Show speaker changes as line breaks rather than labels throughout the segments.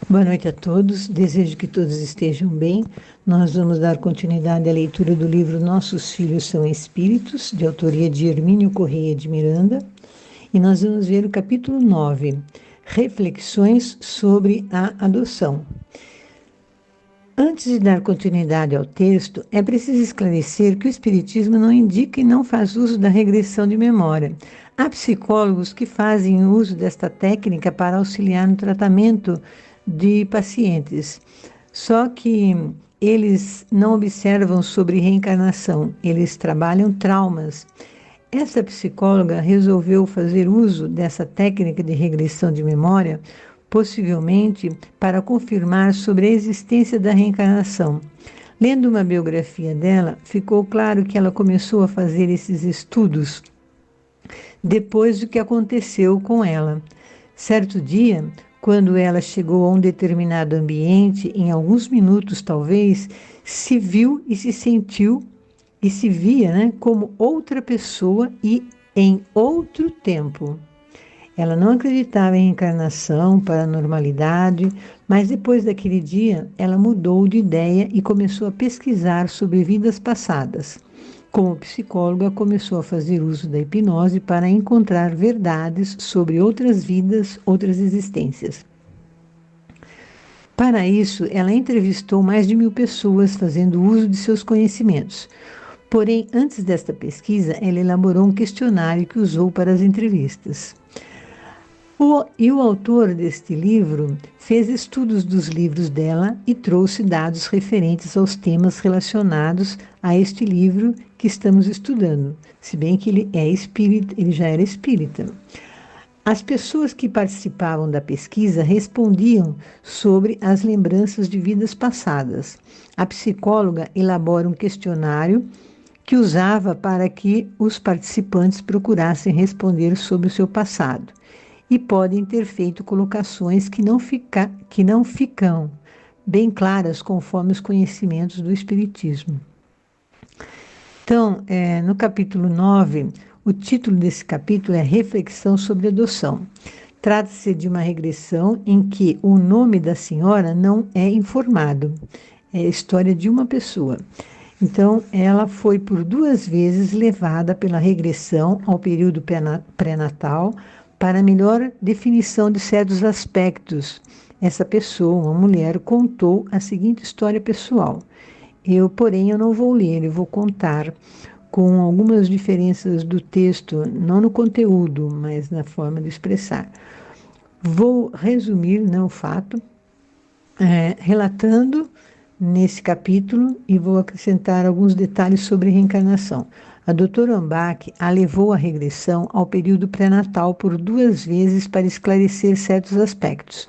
Boa noite a todos, desejo que todos estejam bem. Nós vamos dar continuidade à leitura do livro Nossos Filhos São Espíritos, de autoria de Hermínio Correia de Miranda, e nós vamos ver o capítulo 9, Reflexões sobre a Adoção. Antes de dar continuidade ao texto, é preciso esclarecer que o Espiritismo não indica e não faz uso da regressão de memória. Há psicólogos que fazem uso desta técnica para auxiliar no tratamento de pacientes, só que eles não observam sobre reencarnação, eles trabalham traumas. Essa psicóloga resolveu fazer uso dessa técnica de regressão de memória, possivelmente para confirmar sobre a existência da reencarnação. Lendo uma biografia dela, ficou claro que ela começou a fazer esses estudos depois do que aconteceu com ela. Certo dia, quando ela chegou a um determinado ambiente, em alguns minutos talvez, se viu e se sentiu e se via, como outra pessoa e em outro tempo. Ela não acreditava em reencarnação, paranormalidade, mas depois daquele dia ela mudou de ideia e começou a pesquisar sobre vidas passadas. Como psicóloga, começou a fazer uso da hipnose para encontrar verdades sobre outras vidas, outras existências. Para isso, ela entrevistou mais de 1000 pessoas, fazendo uso de seus conhecimentos. Porém, antes desta pesquisa, ela elaborou um questionário que usou para as entrevistas. O autor deste livro fez estudos dos livros dela e trouxe dados referentes aos temas relacionados a este livro que estamos estudando, se bem que ele é espírita, ele já era espírita. As pessoas que participavam da pesquisa respondiam sobre as lembranças de vidas passadas. A psicóloga elabora um questionário que usava para que os participantes procurassem responder sobre o seu passado. E podem ter feito colocações que não ficam bem claras conforme os conhecimentos do Espiritismo. Então, no capítulo 9, o título desse capítulo é Reflexão sobre Adoção. Trata-se de uma regressão em que o nome da senhora não é informado. É a história de uma pessoa. Então, ela foi por 2 vezes levada pela regressão ao período pré-natal, para melhor definição de certos aspectos. Essa pessoa, uma mulher, contou a seguinte história pessoal. Porém, eu não vou ler, eu vou contar com algumas diferenças do texto, não no conteúdo, mas na forma de expressar. Vou resumir o fato, relatando nesse capítulo e vou acrescentar alguns detalhes sobre reencarnação. A doutora Ambach a levou à regressão ao período pré-natal por 2 vezes para esclarecer certos aspectos.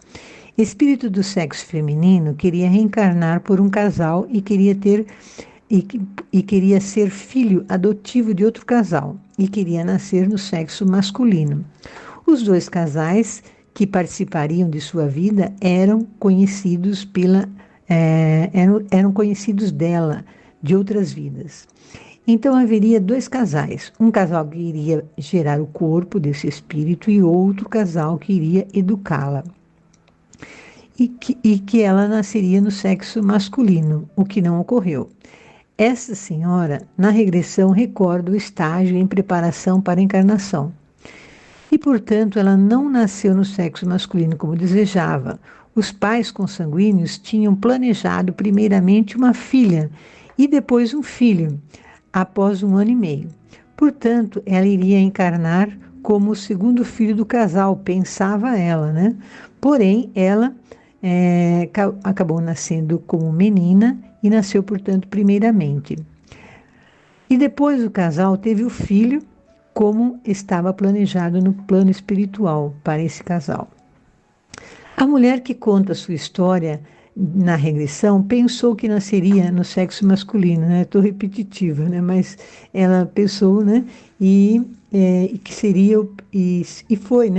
Espírito do sexo feminino queria reencarnar por um casal e queria ser filho adotivo de outro casal e queria nascer no sexo masculino. Os 2 casais que participariam de sua vida eram conhecidos dela de outras vidas. Então haveria 2 casais, um casal que iria gerar o corpo desse espírito e outro casal que iria educá-la. E que ela nasceria no sexo masculino, o que não ocorreu. Essa senhora, na regressão, recorda o estágio em preparação para a encarnação. E, portanto, ela não nasceu no sexo masculino como desejava. Os pais consanguíneos tinham planejado primeiramente uma filha e depois um filho, após 1 ano e meio. Portanto, ela iria encarnar como o segundo filho do casal, pensava ela, Porém, ela acabou nascendo como menina e nasceu, portanto, primeiramente. E depois o casal teve o filho, como estava planejado no plano espiritual para esse casal. A mulher que conta a sua história na regressão pensou que nasceria no sexo masculino, Estou repetitiva, mas ela pensou, e que seria, e foi,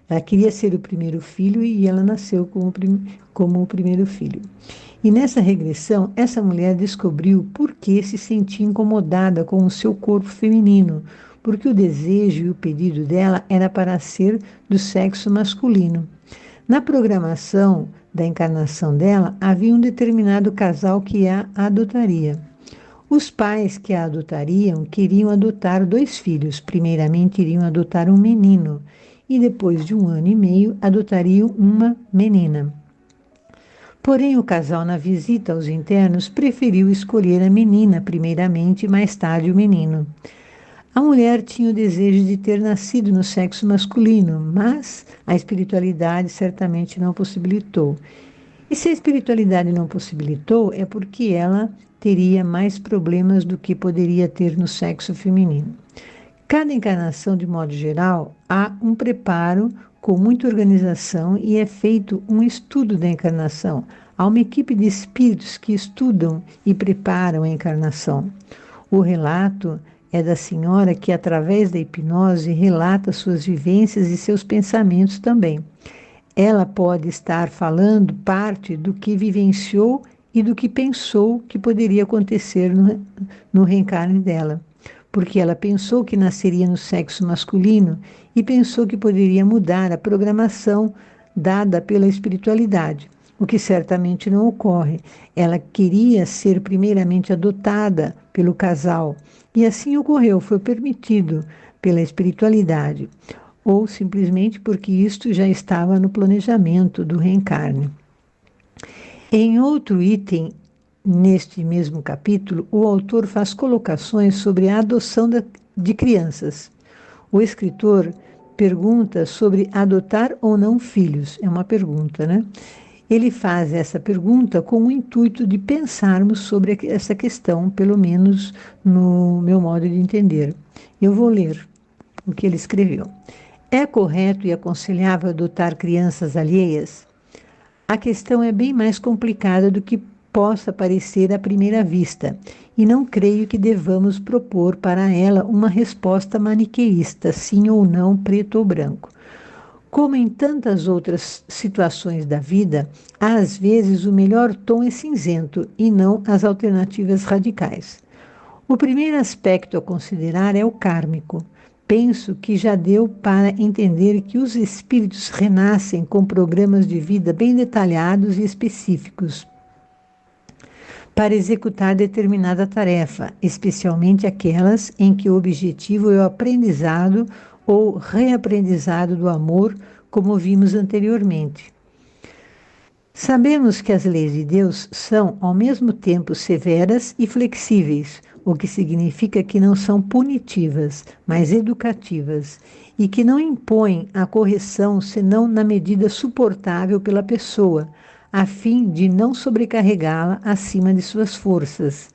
ela queria ser o primeiro filho e ela nasceu como o primeiro filho. E nessa regressão, essa mulher descobriu por que se sentia incomodada com o seu corpo feminino, porque o desejo e o pedido dela era para ser do sexo masculino. Na programação da encarnação dela, havia um determinado casal que a adotaria. Os pais que a adotariam queriam adotar 2 filhos. Primeiramente, iriam adotar um menino e depois de 1 ano e meio, adotariam uma menina. Porém, o casal, na visita aos internos, preferiu escolher a menina primeiramente e mais tarde o menino. A mulher tinha o desejo de ter nascido no sexo masculino, mas a espiritualidade certamente não possibilitou. E se a espiritualidade não possibilitou, é porque ela teria mais problemas do que poderia ter no sexo feminino. Cada encarnação, de modo geral, há um preparo com muita organização e é feito um estudo da encarnação. Há uma equipe de espíritos que estudam e preparam a encarnação. O relato é da senhora que, através da hipnose, relata suas vivências e seus pensamentos também. Ela pode estar falando parte do que vivenciou e do que pensou que poderia acontecer no reencarne dela, porque ela pensou que nasceria no sexo masculino e pensou que poderia mudar a programação dada pela espiritualidade, o que certamente não ocorre. Ela queria ser primeiramente adotada pelo casal, e assim ocorreu, foi permitido pela espiritualidade, ou simplesmente porque isto já estava no planejamento do reencarne. Em outro item, neste mesmo capítulo, o autor faz colocações sobre a adoção de crianças. O escritor pergunta sobre adotar ou não filhos. É uma pergunta, né? Ele faz essa pergunta com o intuito de pensarmos sobre essa questão, pelo menos no meu modo de entender. Eu vou ler o que ele escreveu. É correto e aconselhável adotar crianças alheias? A questão é bem mais complicada do que possa parecer à primeira vista, e não creio que devamos propor para ela uma resposta maniqueísta, sim ou não, preto ou branco. Como em tantas outras situações da vida, às vezes o melhor tom é cinzento e não as alternativas radicais. O primeiro aspecto a considerar é o kármico. Penso que já deu para entender que os espíritos renascem com programas de vida bem detalhados e específicos para executar determinada tarefa, especialmente aquelas em que o objetivo é o aprendizado ou reaprendizado do amor, como vimos anteriormente. Sabemos que as leis de Deus são, ao mesmo tempo, severas e flexíveis, o que significa que não são punitivas, mas educativas, e que não impõem a correção senão na medida suportável pela pessoa, a fim de não sobrecarregá-la acima de suas forças.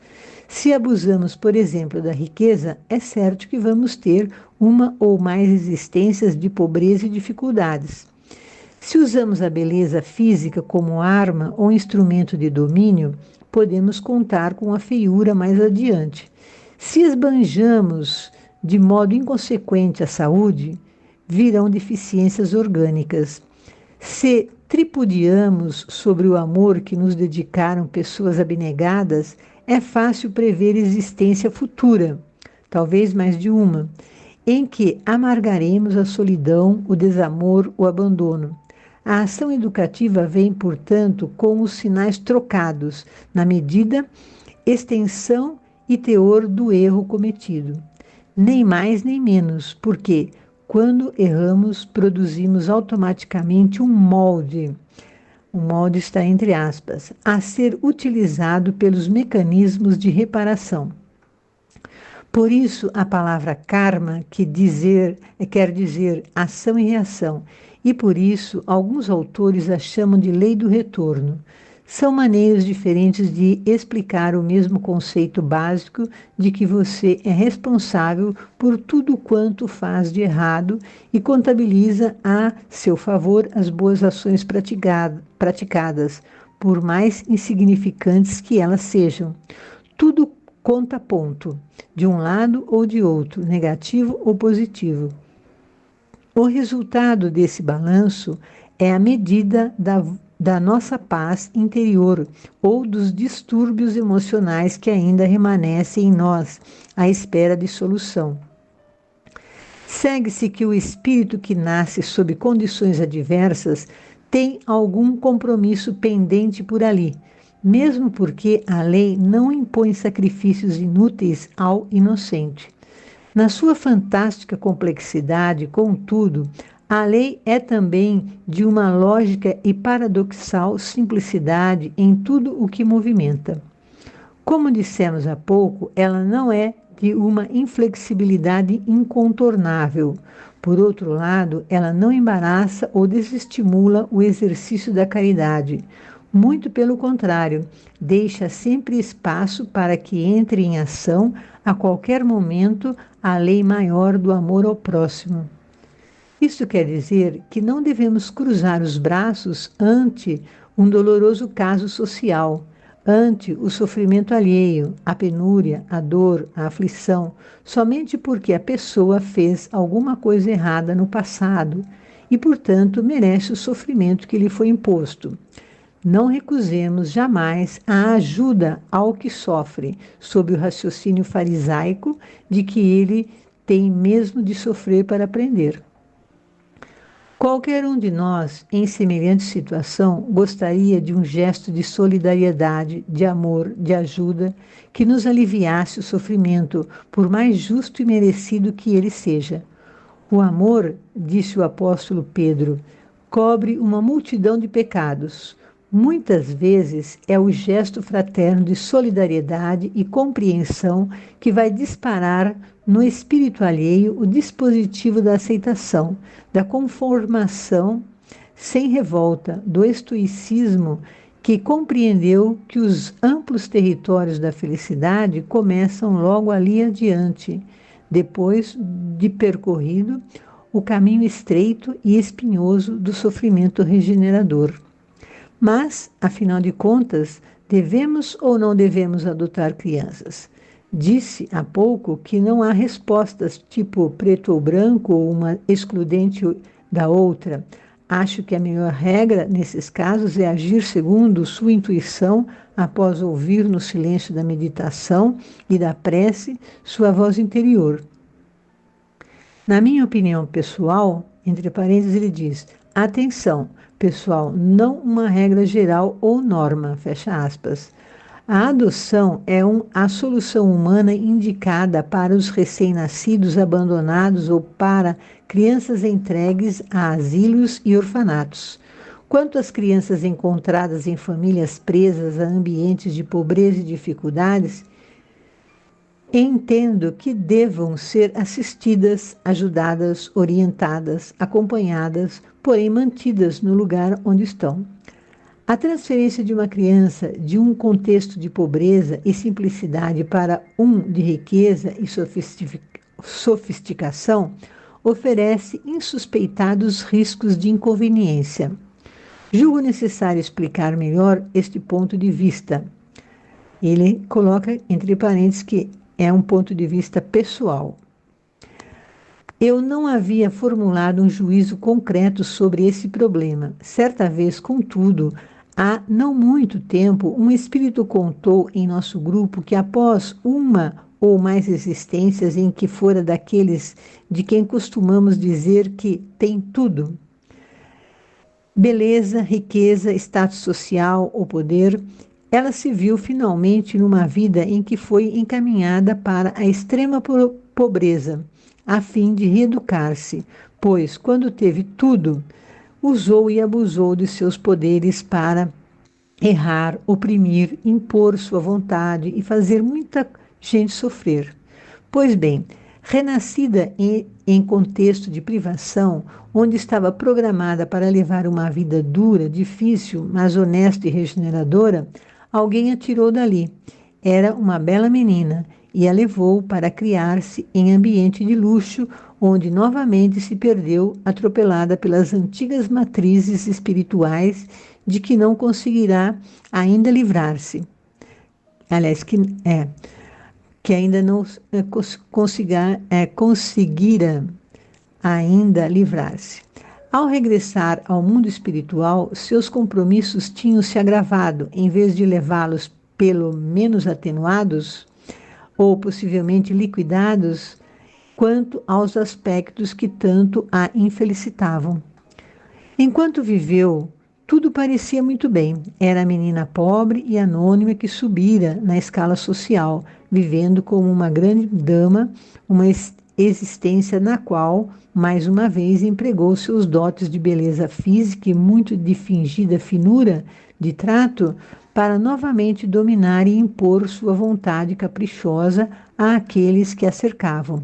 Se abusamos, por exemplo, da riqueza, é certo que vamos ter uma ou mais existências de pobreza e dificuldades. Se usamos a beleza física como arma ou instrumento de domínio, podemos contar com a feiura mais adiante. Se esbanjamos de modo inconsequente a saúde, virão deficiências orgânicas. Se tripudiamos sobre o amor que nos dedicaram pessoas abnegadas, é fácil prever existência futura, talvez mais de uma, em que amargaremos a solidão, o desamor, o abandono. A ação educativa vem, portanto, com os sinais trocados, na medida, extensão e teor do erro cometido. Nem mais nem menos, porque, quando erramos, produzimos automaticamente um molde está entre aspas, a ser utilizado pelos mecanismos de reparação. Por isso, a palavra karma quer dizer ação e reação, e por isso alguns autores a chamam de lei do retorno. São maneiras diferentes de explicar o mesmo conceito básico de que você é responsável por tudo quanto faz de errado e contabiliza a seu favor as boas ações praticadas, por mais insignificantes que elas sejam. Tudo conta ponto, de um lado ou de outro, negativo ou positivo. O resultado desse balanço é a medida da nossa paz interior ou dos distúrbios emocionais que ainda remanescem em nós, à espera de solução. Segue-se que o espírito que nasce sob condições adversas tem algum compromisso pendente por ali, mesmo porque a lei não impõe sacrifícios inúteis ao inocente. Na sua fantástica complexidade, contudo, a lei é também de uma lógica e paradoxal simplicidade em tudo o que movimenta. Como dissemos há pouco, ela não é de uma inflexibilidade incontornável. Por outro lado, ela não embaraça ou desestimula o exercício da caridade. Muito pelo contrário, deixa sempre espaço para que entre em ação, a qualquer momento, a lei maior do amor ao próximo. Isso quer dizer que não devemos cruzar os braços ante um doloroso caso social, ante o sofrimento alheio, a penúria, a dor, a aflição, somente porque a pessoa fez alguma coisa errada no passado e, portanto, merece o sofrimento que lhe foi imposto. Não recusemos jamais a ajuda ao que sofre, sob o raciocínio farisaico de que ele tem mesmo de sofrer para aprender. Qualquer um de nós, em semelhante situação, gostaria de um gesto de solidariedade, de amor, de ajuda, que nos aliviasse o sofrimento, por mais justo e merecido que ele seja. O amor, disse o apóstolo Pedro, cobre uma multidão de pecados. Muitas vezes é o gesto fraterno de solidariedade e compreensão que vai disparar no espírito alheio o dispositivo da aceitação, da conformação sem revolta, do estoicismo que compreendeu que os amplos territórios da felicidade começam logo ali adiante, depois de percorrido o caminho estreito e espinhoso do sofrimento regenerador. Mas, afinal de contas, devemos ou não devemos adotar crianças? Disse há pouco que não há respostas tipo preto ou branco ou uma excludente da outra. Acho que a melhor regra nesses casos é agir segundo sua intuição após ouvir no silêncio da meditação e da prece sua voz interior. Na minha opinião pessoal, entre parênteses, ele diz: atenção, pessoal, não uma regra geral ou norma, fecha aspas. A adoção é a solução humana indicada para os recém-nascidos abandonados ou para crianças entregues a asilos e orfanatos. Quanto às crianças encontradas em famílias presas a ambientes de pobreza e dificuldades, entendo que devam ser assistidas, ajudadas, orientadas, acompanhadas, porém mantidas no lugar onde estão. A transferência de uma criança de um contexto de pobreza e simplicidade para um de riqueza e sofisticação oferece insuspeitados riscos de inconveniência. Julgo necessário explicar melhor este ponto de vista. Ele coloca entre parênteses que é um ponto de vista pessoal. Eu não havia formulado um juízo concreto sobre esse problema. Certa vez, contudo, há não muito tempo, um espírito contou em nosso grupo que após uma ou mais existências em que fora daqueles de quem costumamos dizer que tem tudo, beleza, riqueza, status social ou poder, ela se viu finalmente numa vida em que foi encaminhada para a extrema pobreza, a fim de reeducar-se, pois, quando teve tudo, usou e abusou de seus poderes para errar, oprimir, impor sua vontade e fazer muita gente sofrer. Pois bem, renascida em contexto de privação, onde estava programada para levar uma vida dura, difícil, mas honesta e regeneradora, alguém a tirou dali. Era uma bela menina e a levou para criar-se em ambiente de luxo, onde novamente se perdeu, atropelada pelas antigas matrizes espirituais de que não conseguirá ainda livrar-se. Aliás, que ainda não conseguira ainda livrar-se. Ao regressar ao mundo espiritual, seus compromissos tinham se agravado, em vez de levá-los pelo menos atenuados ou possivelmente liquidados, quanto aos aspectos que tanto a infelicitavam. Enquanto viveu Tudo parecia muito bem. Era a menina pobre e anônima que subira na escala social, vivendo como uma grande dama, uma existência na qual, mais uma vez, empregou seus dotes de beleza física e muito de fingida finura de trato para novamente dominar e impor sua vontade caprichosa àqueles que a cercavam.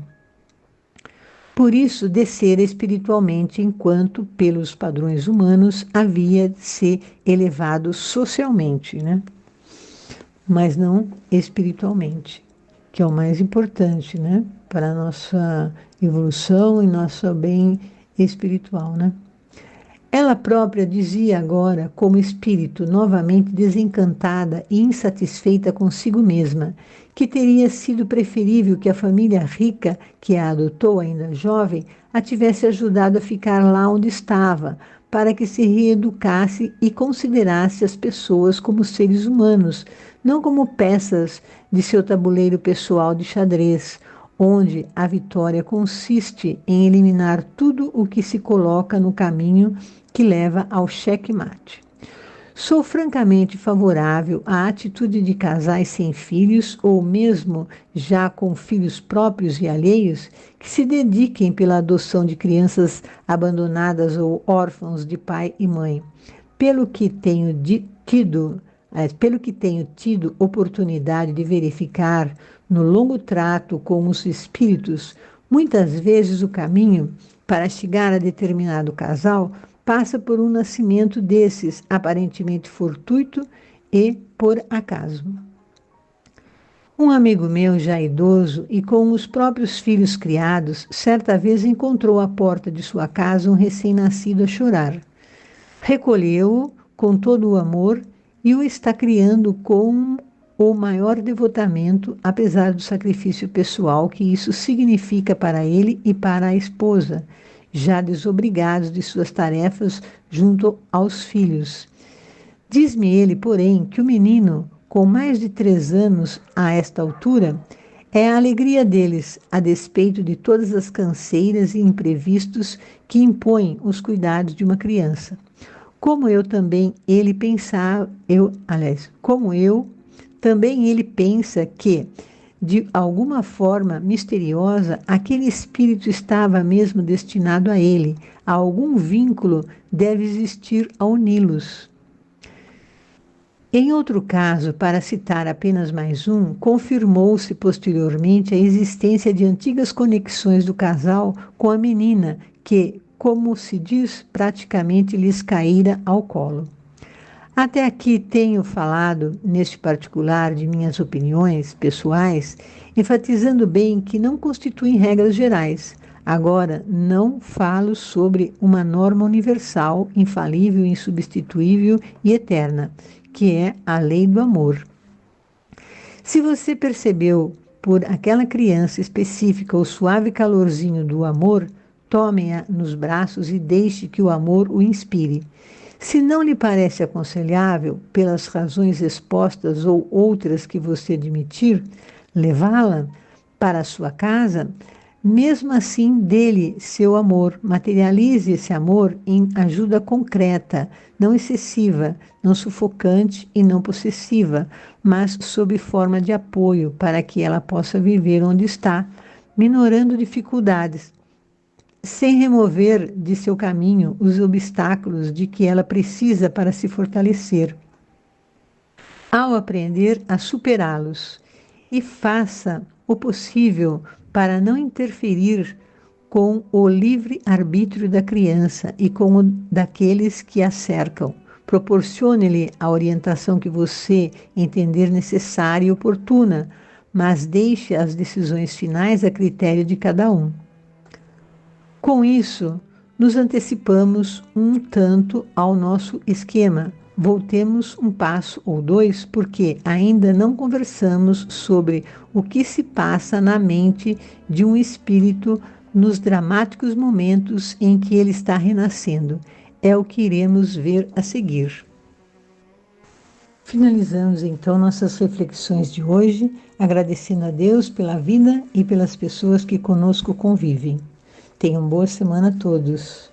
Por isso, descera espiritualmente, enquanto, pelos padrões humanos, havia de ser elevado socialmente, né? Mas não espiritualmente, que é o mais importante, né? Para a nossa evolução e nosso bem espiritual, né? Ela própria dizia agora, como espírito novamente desencantada e insatisfeita consigo mesma, que teria sido preferível que a família rica, que a adotou ainda jovem, a tivesse ajudado a ficar lá onde estava, para que se reeducasse e considerasse as pessoas como seres humanos, não como peças de seu tabuleiro pessoal de xadrez, onde a vitória consiste em eliminar tudo o que se coloca no caminho que leva ao xeque-mate. Sou francamente favorável à atitude de casais sem filhos ou mesmo já com filhos próprios e alheios que se dediquem pela adoção de crianças abandonadas ou órfãos de pai e mãe. Pelo que tenho tido oportunidade de verificar no longo trato com os espíritos, muitas vezes o caminho para chegar a determinado casal passa por um nascimento desses, aparentemente fortuito e por acaso. Um amigo meu, já idoso e com os próprios filhos criados, certa vez encontrou à porta de sua casa um recém-nascido a chorar. Recolheu-o com todo o amor e o está criando com o maior devotamento, apesar do sacrifício pessoal que isso significa para ele e para a esposa, já desobrigados de suas tarefas junto aos filhos. Diz-me ele, porém, que o menino, com mais de 3 anos a esta altura, é a alegria deles, a despeito de todas as canseiras e imprevistos que impõem os cuidados de uma criança. Como eu também ele pensa que, de alguma forma misteriosa, aquele espírito estava mesmo destinado a ele, a algum vínculo deve existir a uni-los. Em outro caso, para citar apenas mais um, confirmou-se posteriormente a existência de antigas conexões do casal com a menina que, como se diz, praticamente lhes caíra ao colo. Até aqui tenho falado, neste particular, de minhas opiniões pessoais, enfatizando bem que não constituem regras gerais. Agora, não falo sobre uma norma universal, infalível, insubstituível e eterna, que é a lei do amor. Se você percebeu por aquela criança específica o suave calorzinho do amor, tome-a nos braços e deixe que o amor o inspire. Se não lhe parece aconselhável, pelas razões expostas ou outras que você admitir, levá-la para a sua casa, mesmo assim dê-lhe seu amor, materialize esse amor em ajuda concreta, não excessiva, não sufocante e não possessiva, mas sob forma de apoio para que ela possa viver onde está, minorando dificuldades, sem remover de seu caminho os obstáculos de que ela precisa para se fortalecer. Ao aprender a superá-los, e faça o possível para não interferir com o livre arbítrio da criança e com o daqueles que a cercam. Proporcione-lhe a orientação que você entender necessária e oportuna, mas deixe as decisões finais a critério de cada um. Com isso, nos antecipamos um tanto ao nosso esquema. Voltemos um passo ou dois, porque ainda não conversamos sobre o que se passa na mente de um espírito nos dramáticos momentos em que ele está renascendo. É o que iremos ver a seguir. Finalizamos então nossas reflexões de hoje, agradecendo a Deus pela vida e pelas pessoas que conosco convivem. Tenham boa semana a todos.